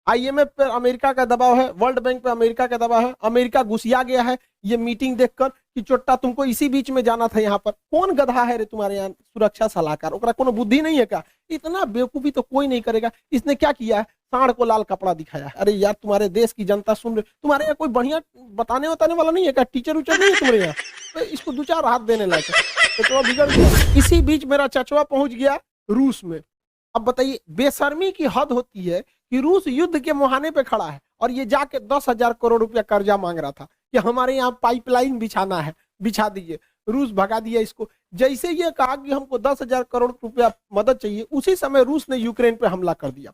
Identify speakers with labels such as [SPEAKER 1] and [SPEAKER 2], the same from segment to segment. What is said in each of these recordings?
[SPEAKER 1] IMF पे America का दबाव है, वर्ल्ड बैंक पे अमेरिका का दबाव है, अमेरिका घुसिया गया है ये मीटिंग देखकर कि चोट्टा तुमको इसी बीच में जाना था। यहाँ पर कौन गधा है रे तुम्हारे यहाँ सुरक्षा सलाहकार, ओकरा कोनो बुद्धि नहीं है क्या? इतना बेवकूफी तो कोई नहीं करेगा। इसने क्या किया है, सांड को लाल कपड़ा दिखाया है। अरे यार तुम्हारे देश की जनता सुन रही, तुम्हारे यहाँ कोई बढ़िया बताने वाला नहीं है क्या? टीचर उचर नहीं है तुम्हारे यहाँ? तो इसको दो चार हाथ देने लायक है। तो बिगड़ गया। इसी बीच मेरा चचवा पहुंच गया रूस में। अब बताइए बेशर्मी की हद होती है कि रूस युद्ध के मुहाने पे खड़ा है और ये जाके 10,000 करोड़ रुपया कर्जा मांग रहा था कि हमारे यहाँ पाइपलाइन बिछाना है, बिछा दीजिए। रूस भगा दिया इसको। जैसे ये कहा कि हमको 10,000 करोड़ रुपया मदद चाहिए, उसी समय रूस ने यूक्रेन पे हमला कर दिया।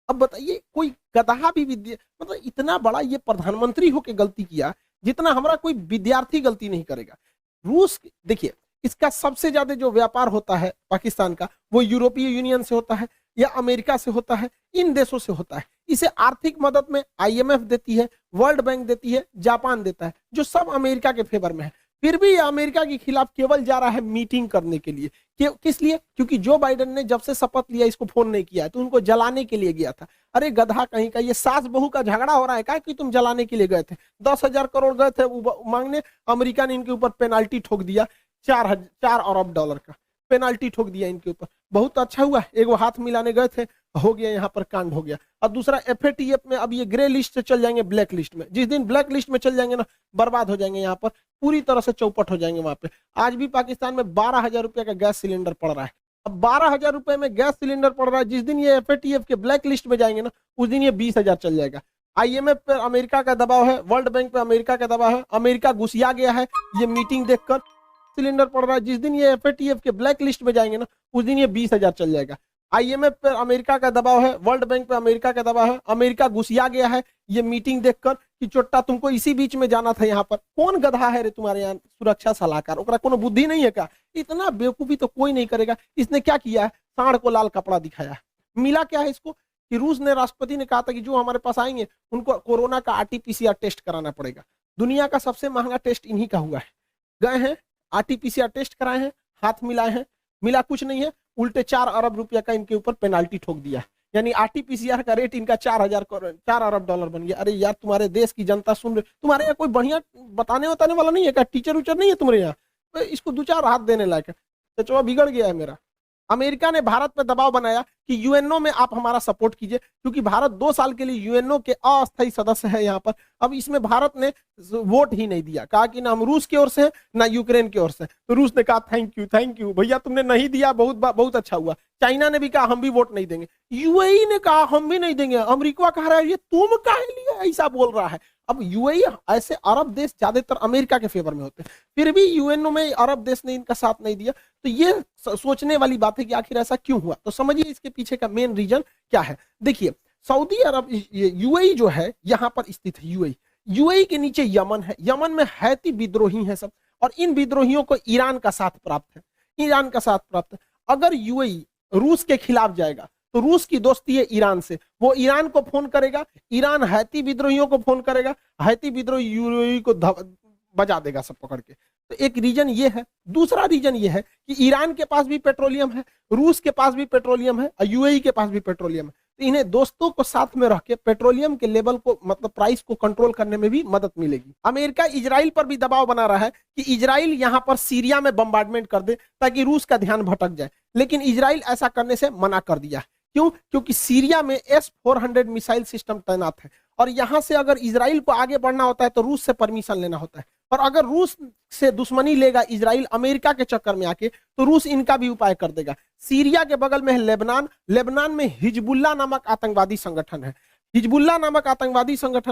[SPEAKER 1] अब बताइए कोई गधा भी विद्या, मतलब इतना बड़ा ये प्रधानमंत्री होके गलती किया जितना हमारा कोई विद्यार्थी गलती नहीं करेगा। रूस देखिए, इसका सबसे ज्यादा जो व्यापार होता है पाकिस्तान का, वो यूरोपीय यूनियन से होता है या अमेरिका से होता है, इन देशों से होता है। इसे आर्थिक मदद में आईएमएफ देती है, वर्ल्ड बैंक देती है, जापान देता है, जो सब अमेरिका के फेवर में है। फिर भी अमेरिका के खिलाफ केवल जा रहा है मीटिंग करने के लिए। किस लिए? क्योंकि जो बाइडेन ने जब से शपथ लिया इसको फोन नहीं किया है, तो उनको जलाने के लिए गया था। अरे गधा कहीं का, ये सास बहू का झगड़ा हो रहा है क्या कि तुम जलाने के लिए गए थे? 10,000 करोड़ गए थे मांगने, अमेरिका ने इनके ऊपर पेनाल्टी ठोक दिया, 4 अरब डॉलर का पेनाल्टी ठोक दिया इनके ऊपर। बहुत अच्छा हुआ, एक वो हाथ मिलाने गए थे, हो गया, यहाँ पर कांड हो गया। और दूसरा एफएटीएफ में अब ये ग्रे लिस्ट से चल जाएंगे ब्लैक लिस्ट में। जिस दिन ब्लैक लिस्ट में चल जाएंगे ना, बर्बाद हो जाएंगे, यहाँ पर पूरी तरह से चौपट हो जाएंगे। वहां पे आज भी पाकिस्तान में 12,000 रुपए का गैस सिलेंडर पड़ रहा है। अब 12,000 रुपए में गैस सिलेंडर पड़ रहा है, जिस दिन ये एफएटीएफ के ब्लैक लिस्ट में जाएंगे ना, उस दिन ये 20,000 चल जाएगा। आईएमएफ पे अमेरिका का दबाव है, वर्ल्ड बैंक पे अमेरिका का दबाव है, अमेरिका घुसिया गया है ये मीटिंग देखकर। सिलेंडर पड़ रहा है, जिस दिन ये एफएटीएफ के ब्लैक लिस्ट में जाएंगे ना, उस दिन ये 20,000 चल जाएगा। आईएमएफ पे अमेरिका का दबाव है, वर्ल्ड बैंक पे अमेरिका का दबाव है, अमेरिका घुसिया गया है ये मीटिंग देखकर कि चोट्टा तुमको इसी बीच में जाना था। यहाँ पर कौन गधा है रे तुम्हारे यहाँ सुरक्षा सलाहकार, ओकरा कोनो बुद्धि नहीं है क्या? इतना बेवकूफी तो कोई नहीं करेगा। इसने क्या किया है, सांड को लाल कपड़ा दिखाया है। मिला क्या है इसको कि रूस ने, राष्ट्रपति ने कहा था कि जो हमारे पास आएंगे उनको कोरोना का आरटीपीसीआर टेस्ट कराना पड़ेगा। दुनिया का सबसे महंगा टेस्ट इन्हीं का हुआ है। गए हैं, आरटीपीसीआर टेस्ट कराए हैं, हाथ मिलाए हैं, मिला कुछ नहीं है, उल्टे 4 अरब रुपया का इनके ऊपर पेनाल्टी ठोक दिया। यानी आरटीपीसीआर का रेट इनका 4 अरब डॉलर बन गया। अरे यार तुम्हारे देश की जनता सुन रही, तुम्हारे यहाँ कोई बढ़िया बताने वाला नहीं है क्या? टीचर उचर नहीं है तुम्हारे यहाँ? तो इसको 2-4 हाथ देने लायक है। चचवा बिगड़ गया है मेरा। अमेरिका ने भारत पर दबाव बनाया कि यूएनओ में आप हमारा सपोर्ट कीजिए, क्योंकि भारत 2 साल के लिए यूएनओ के अस्थायी सदस्य है यहाँ पर। अब इसमें भारत ने वोट ही नहीं दिया, कहा कि ना हम रूस की ओर से ना यूक्रेन की ओर से। तो रूस ने कहा थैंक यू भैया, तुमने नहीं दिया, बहुत अच्छा हुआ। चाइना ने भी कहा हम भी वोट नहीं देंगे, यूएई ने कहा हम भी नहीं देंगे, अमेरिका कह रहा है ये तुम काहे लिए ऐसा बोल रहा है। अब यूएई, ऐसे अरब देश ज्यादातर अमेरिका के फेवर में होते हैं, फिर भी यूएनओ में अरब देश ने इनका साथ नहीं दिया। तो ये सोचने वाली बात है कि आखिर ऐसा क्यों हुआ। तो समझिए इसके पीछे का मेन रीजन क्या है। देखिए सऊदी अरब, यूएई जो है यहाँ पर स्थित है। यूएई के नीचे यमन है, यमन में हैती विद्रोही हैं सब, और इन विद्रोहियों को ईरान का साथ प्राप्त है। अगर यूएई रूस के खिलाफ जाएगा तो रूस की दोस्ती है ईरान से, वो ईरान को फोन करेगा, ईरान हैती विद्रोहियों को फोन करेगा, हैती विद्रोही यूएई को बजा देगा सब पकड़ के। तो एक रीजन ये है। दूसरा रीजन ये है कि ईरान के पास भी पेट्रोलियम है, रूस के पास भी पेट्रोलियम है और यूएई के पास भी पेट्रोलियम है। तो इन्हें दोस्तों को साथ में रख के पेट्रोलियम के लेवल को, मतलब प्राइस को कंट्रोल करने में भी मदद मिलेगी। अमेरिका इजराइल पर भी दबाव बना रहा है कि इजराइल यहां पर सीरिया में बम्बार्डमेंट कर दे ताकि रूस का ध्यान भटक जाए, लेकिन इजराइल ऐसा करने से मना कर दिया। क्यों? क्योंकि सीरिया में S-400 मिसाइल सिस्टम तैनात है, और यहां से अगर इजराइल को आगे बढ़ना होता है तो रूस से परमिशन लेना होता है। और अगर रूस से दुश्मनी लेगा इजराइल अमेरिका के चक्कर में आके, तो रूस इनका भी उपाय कर देगा। सीरिया के बगल में है लेबनान, लेबनान में हिजबुल्लाह नामक आतंकवादी संगठन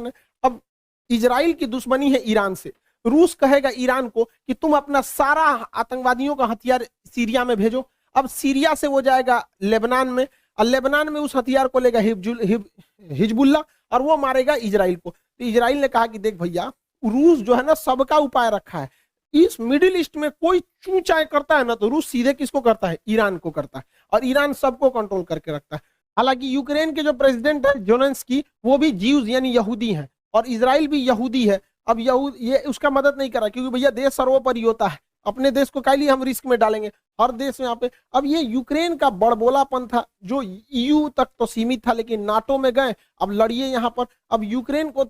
[SPEAKER 1] है, अब इजराइल की दुश्मनी है ईरान से। रूस कहेगा ईरान को कि तुम अपना सारा आतंकवादियों का हथियार सीरिया में भेजो। अब सीरिया से वो जाएगा लेबनान में, और लेबनान में उस हथियार को लेगा हिजबुल्लाह, और वो मारेगा इजराइल को। तो इजराइल ने कहा कि देख भैया, रूस जो है ना सबका उपाय रखा है। इस मिडिल ईस्ट में कोई चूचाई करता है ना, तो रूस सीधे किसको करता है? ईरान को करता है, और ईरान सबको कंट्रोल करके रखता है। हालांकि यूक्रेन के जो प्रेसिडेंट है ज़ेलेंस्की, वो भी ज्यूज यानी यहूदी हैं, और इजराइल भी यहूदी है। अब ये उसका मदद नहीं कर रहा, क्योंकि भैया देश सर्वोपरि होता है, अपने देश को काहे लिए हम रिस्क में डालेंगे, हर देश में यहाँ पे। अब ये यूक्रेन का बड़बोलापन था जो ईयू तक तो सीमित था, लेकिन नाटो में गए, अब लड़िए यहाँ पर। अब यूक्रेन को